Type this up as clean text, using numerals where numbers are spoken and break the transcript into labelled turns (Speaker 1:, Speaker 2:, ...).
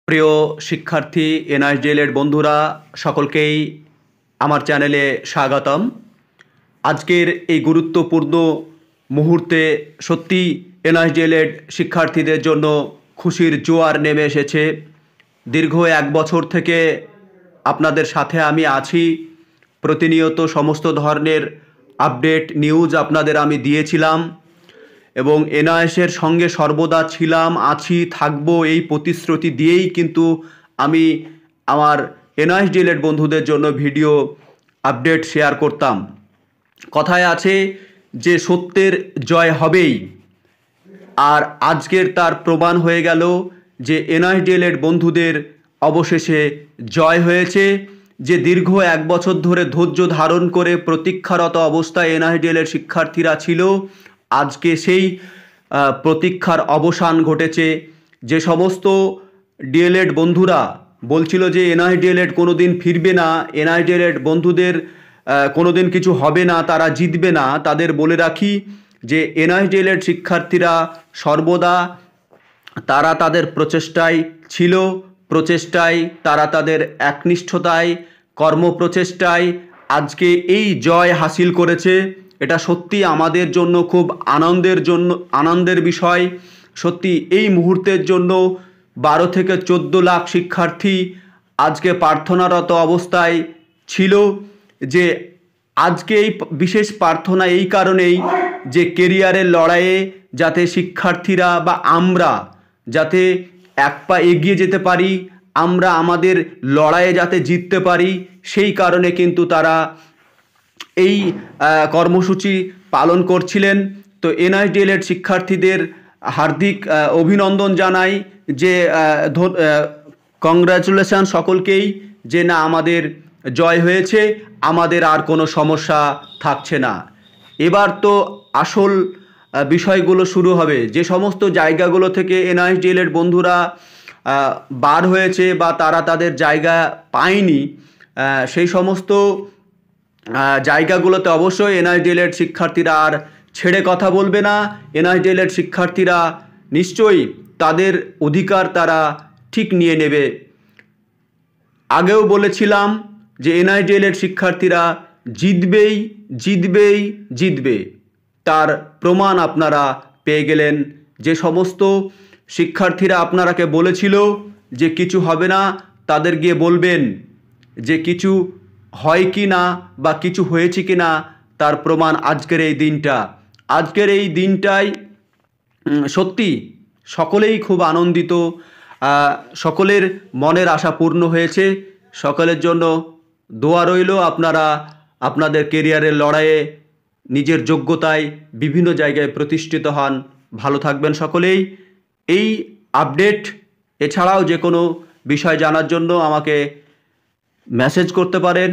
Speaker 1: প্রিয় শিক্ষার্থী এনআইডিএল-এর বন্ধুরা সকলকেই আমার চ্যানেলে স্বাগতম। আজকের এই গুরুত্বপূর্ণ মুহূর্তে সত্যি এনআইডিএল-এর শিক্ষার্থীদের জন্য খুশির জোয়ার নেমে এসেছে। দীর্ঘ 1 বছর থেকে আপনাদের সাথে আমি আছি। প্রতিনিয়ত সমস্ত ধরনের আপডেট নিউজ আপনাদের আমি দিয়েছিলাম এবং এনআইএসের সঙ্গে সর্বদা ছিলাম, আছি, থাকবো এই প্রতিশ্রুতি দিয়েই কিন্তু আমি আমার এনআইএসডিএল বন্ধুদের জন্য ভিডিও আপডেট শেয়ার করতাম। কথায় আছে যে সত্যের জয় হবেই, আর আজকের তার প্রমাণ হয়ে গেল যে এনআইএসডিএল বন্ধুদের অবশেষে জয় হয়েছে। যে দীর্ঘ 1 বছর ধরে ধৈর্য ধারণ করে প্রতীক্ষারত অবস্থায় এনআইএসডিএল শিক্ষার্থীরা ছিল, আজকে সেই প্রতীক্ষার অবসান ঘটেছে। যে সমস্ত ডিএলএড বন্ধুরা বলছিল যে এনআইএসডিএল কোনো দিন ফিরবে না, এনআইএসডিএল বন্ধুদের কোনো দিন কিছু হবে না, তারা জিতবে না, তাদের বলে রাখি যে এনআইএসডিএল শিক্ষার্থীরা সর্বদা তারা তাদের প্রচেষ্টায় ছিল, প্রচেষ্টায় তারা তাদের একনিষ্ঠতায় কর্মপ্রচেষ্টায় আজকে এই জয় হাসিল করেছে। এটা সত্যি আমাদের জন্য খুব আনন্দের বিষয়। সত্যি এই মুহূর্তের জন্য 12 থেকে 14 লাখ শিক্ষার্থী আজকে প্রার্থনারত অবস্থায় ছিল। যে আজকে এই বিশেষ প্রার্থনা এই কারণেই যে কেরিয়ারের লড়াইয়ে যাতে শিক্ষার্থীরা বা আমরা যাতে এক পা এগিয়ে যেতে পারি, আমরা আমাদের লড়াইয়ে যাতে জিততে পারি, সেই কারণে কিন্তু তারা এই কর্মসূচি পালন করছিলেন। তো এনআইএসডিএল শিক্ষার্থীদের হার্দিক অভিনন্দন জানাই, যে কংগ্রাচুলেশন সকলকেই, যে না আমাদের জয় হয়েছে, আমাদের আর কোনো সমস্যা থাকছে না। এবার তো আসল বিষয়গুলো শুরু হবে। যে সমস্ত জায়গাগুলো থেকে এনআইএসডিএল বন্ধুরা বার হয়েছে বা তারা তাদের জায়গা পায়নি, সেই সমস্ত জায়গাগুলোতে অবশ্যই এনআইএসডিএল শিক্ষার্থীরা আর ছেড়ে কথা বলবে না। এনআইএসডিএল শিক্ষার্থীরা নিশ্চয়ই তাদের অধিকার তারা ঠিক নিয়ে নেবে। আগেও বলেছিলাম যে এনআইএসডিএল শিক্ষার্থীরা জিতবেই জিতবেই জিতবে, তার প্রমাণ আপনারা পেয়ে গেলেন। যে সমস্ত শিক্ষার্থীরা আপনারাকে বলেছিল যে কিছু হবে না, তাদের গিয়ে বলবেন যে কিছু হয় কি না বা কিছু হয়েছে কি না, তার প্রমাণ আজকের এই দিনটা। আজকের এই দিনটাই সত্যি সকলেই খুব আনন্দিত, সকলের মনের আশা পূর্ণ হয়েছে। সকলের জন্য দোয়া রইল, আপনারা আপনাদের কেরিয়ারের লড়াইয়ে নিজের যোগ্যতায় বিভিন্ন জায়গায় প্রতিষ্ঠিত হন। ভালো থাকবেন সকলেই। এই আপডেট এছাড়াও যে কোনো বিষয় জানার জন্য আমাকে মেসেজ করতে পারেন।